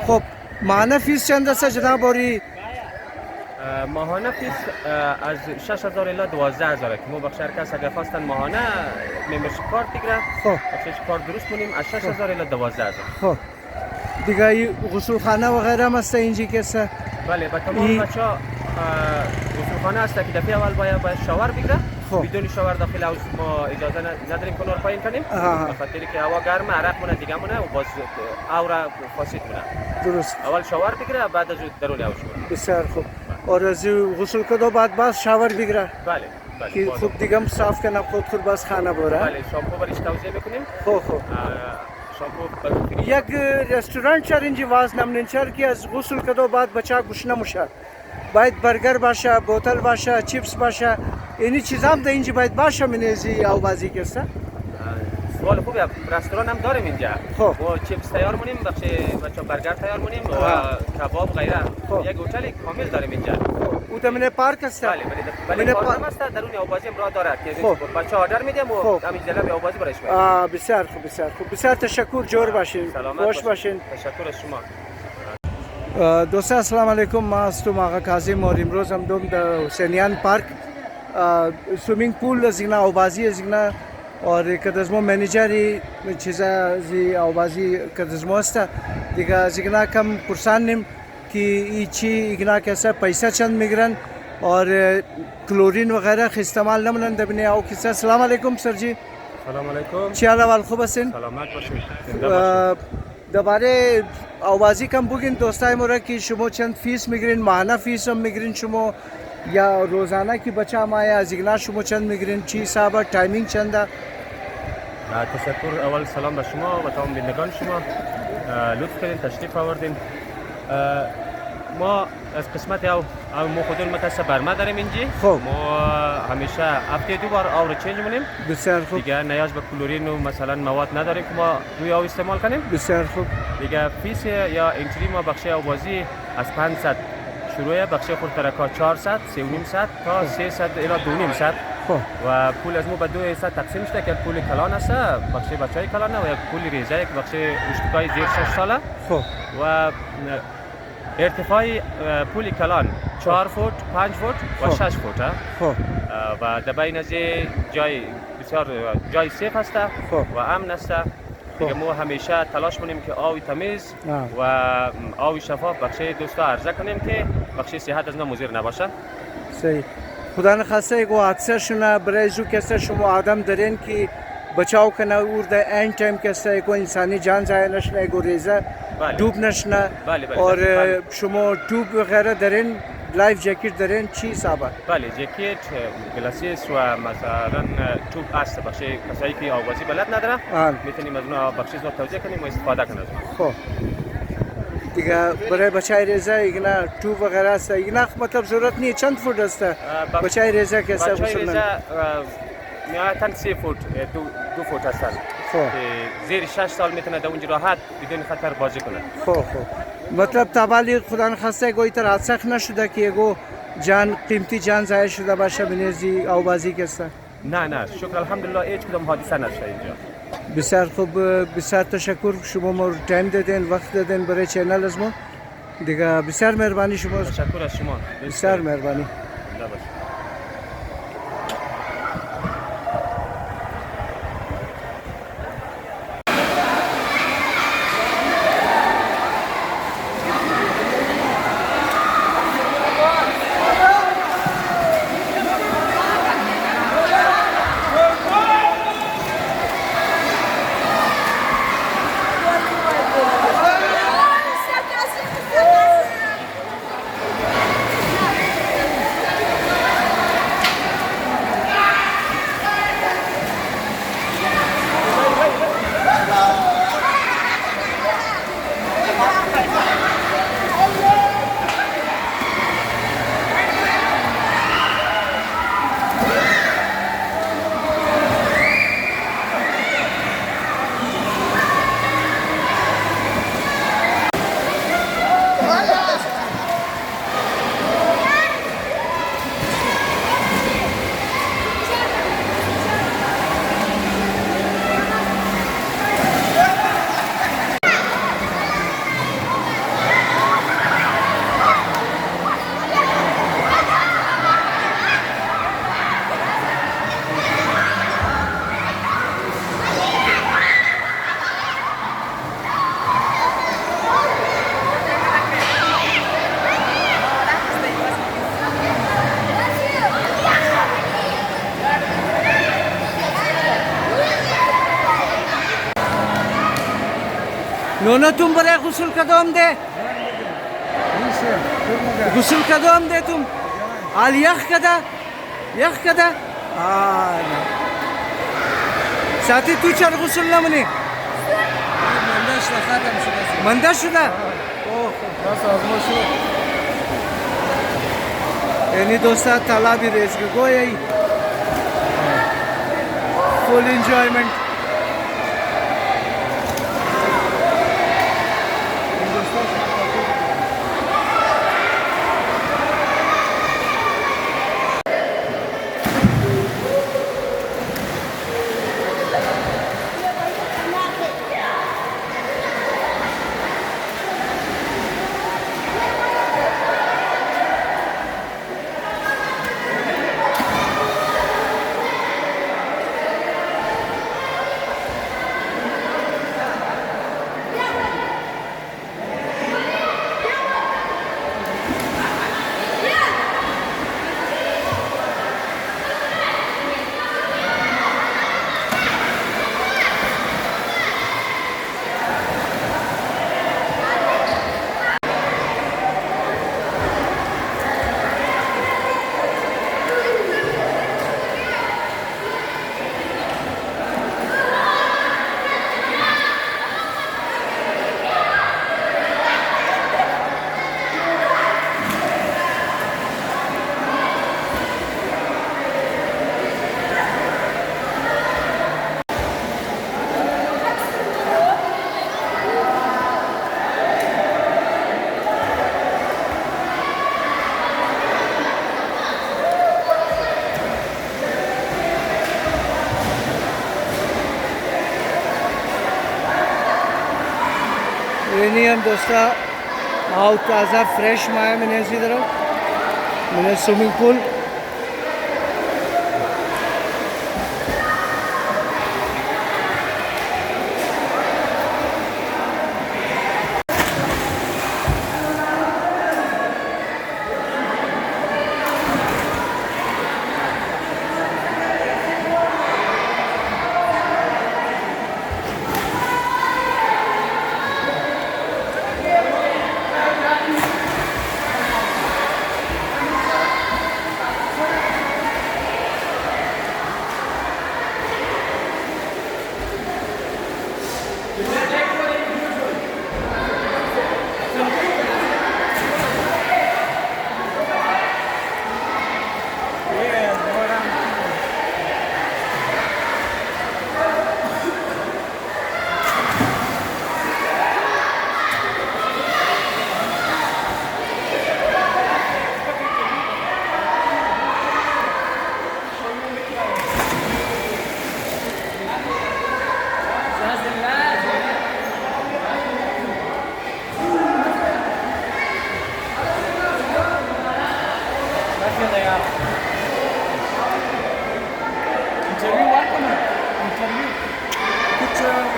خب ماهانه فیس چند است جناب آری؟ ماهانه فیس از 6000 الی 12000 که ما بخش هر کس اگر خواستن ماهانه ممبرشیپ کارت بگیره خب بخشش کارت درست کنیم از 6000 الی 12000. خب دیگه این غسلخانه و غیره هم است اینجا که است؟ بله به تمام بچه‌ها غسلخانه است که دفعه اول باید شاور بگیره. خب. بدون شاور داخل حوض ما اجازه نداریم که نور پایین کنیم به خاطر که هوا گرمه عرق مونه دیگه مونه و باز اورا فاسد مونه. درست. اول شاور بگیره بعد از درون حوض کنه. بسیار خوب. اور از غسل کدو بعد باز شاور بگیره. بله بله. که خوب دیگه هم صاف کنه خود باز خانه بره. بله شامپو برش توزیع میکنیم. خب شامپو یک رستوران چر اینجا واز نمونچر که از غسل کدو بعد بچه گوش نموشه. باید برگر باشه، بوتل باشه، چیپس باشه. اینی چیزا هم در اینجا باید باشه منیزی او بازی کسته. سوال خوبه. رستوران هم داریم اینجا. خب و چیپس تیار مونیم، بچه برگر تیار مونیم و کباب غیره. یک هتل کامل داریم اینجا. او دمنه پارک است. بله پارک است درون او بازی هم راه داره که بچه آردر میدیم و همین جلب او بازی برایش میدیم. بسیار خوب بسیار خوب. بسیار تشکر جور باشین. خوش باشین. تشکر از شما. دوستان السلام علیکم. ما هستم آقا کاظم و امروز هم دوم در حسینیان پارک سویمینگ پول از اینا آوازی از اینا اور کدزمو منیجری چیزا زی آوازی کدزمو است دیگه از اینا کم پرسانیم که ایچی اینا کسا پیسه چند میگیرن اور کلورین وغیره استعمال نمونن دبنی او کسا. السلام علیکم سر جی. سلام علیکم. چی حال خوب هستین؟ سلامت باشید. درباره آوازی کم بگین دوستای ما را که شما چند فیس میگیرین، ماهانه فیس هم میگیرین شما یا روزانه که بچه هم آیا از اینا شما چند میگیرین، چی حسابه، تایمینگ چنده؟ تشکر. اول سلام به شما و تمام بینندگان شما. لطف کردین تشریف آوردین. ما از قسمت ما خودمون متأسف برما داریم اینجا. خب ما همیشه هفته 2 بار آور چنج می‌کنیم. بسیار خوب. دیگه نیاز به کلورین و مثلا مواد نداریم که ما روی آب استعمال کنیم. بسیار خوب. دیگه فیس یا انتری ما بخش آوازی از 500 شروع بخش خودترکا 400 3.5 ساعت تا 300 الی 2.5 ساعت. خب و پول از ما به 2 حصه تقسیم شده که پول کلان است بخش بچهای کلانه و یک پول ریزه یک بخش اشتکای زیر 6 ساله. خب و ارتفاع پول کلان 4 فوت 5 فوت و 6 فوت. خب و در بین از جای بسیار جای سیف است و امن است. دیگه ما همیشه تلاش کنیم که آبی تمیز و آبی شفاف بخش دوستا عرضه کنیم که بخش صحت از ما مضر نباشه. صحیح. خدا نخواسته یک حادثه شونه برای زو کسی شما آدم دارین که بچاو کنه اور در این تایم کسی یک انسانی جان ضایع نشنه، یک ریزه دوب نشنه. اور شما دوب وغیره دارین، لایف جکیت دارین، چی حسابه؟ بله جکیت گلاسیس و مثلا توپ است بخش کسایی که آوازی بلد نداره میتونیم از اونها بخشی رو توضیح کنیم و استفاده کنیم. خب دیگه برای بچهای ریزه اینا توپ وغیره است، اینا مطلب ضرورت نیست چند فوت است بچهای ریزه که است؟ بچهای ریزه نهایتاً 3 فوت 2 فوت هستند. خب زیر 6 سال میتونه در اونجا راحت بدون خطر بازی کنه. خب مطلب تبالی خدا نخواسته گوی تر حادثه نشده که یگو جان قیمتی جان ضایع شده باشه بنزی او بازی کسته؟ نه شکر الحمدلله هیچ کدام حادثه نشده اینجا. بسیار خوب. بسیار تشکر شما ما تایم دادین، وقت دادین برای چینل از ما دیگه. بسیار مهربانی شما. تشکر از شما. بسیار مهربانی. दोनों तुम बड़े गुस्ल कदम दे गुस्ल कदम दे तुम आल यख कदा साथी तू चल गुस्ल ना मने मंदा शुदा yani dostlar tala bir ezgi goyay full enjoyment یعنی هم دوستا آو تازه فرش مایه من ایسی درم من سویمینگ پول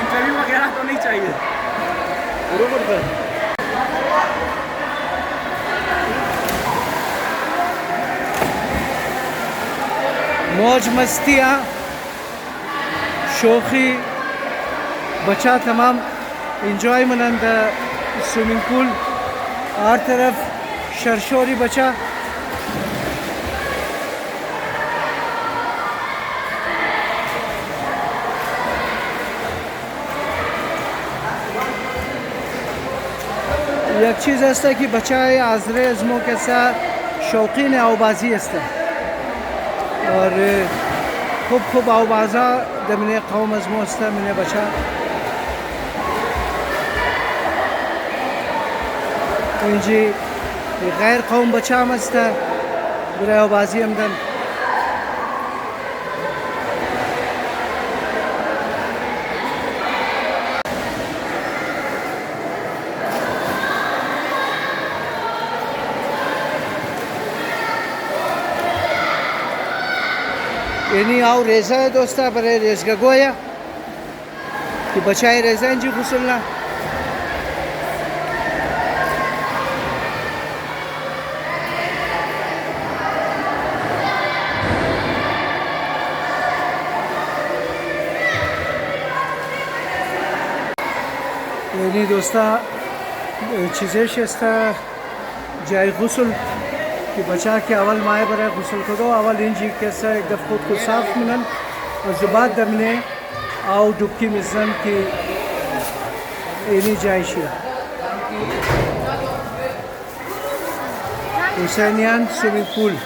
इंटरव्यू वगैरह तो नहीं चाहिए बरोबर सर मौज मस्तियाँ शोखी बच्चा तमाम इंजॉय मनंद स्विमिंग पूल हर तरफ शरशोरी बच्चा یک چیز است که بچه های عذره از ما کسا شوقین آوازی است और खूब खूब आवाज़ा दमने कौम از ما است من बच्चा اینجی غیر قوم بچه هم است برای آوازی هم دن یعنی آو ریزه دوستا برای ریزگاگویا که بچه های ریزه اینجی غسلنا یعنی یعنی دوستا چیزش است جای غسل که بچه که اول مایه برای غسل کدو اول اینجی کسا یک دفعه خود کو صاف منن و بعد دمنه آو دبکی میزنن که اینی جایشی حسینیان سویمینگ پول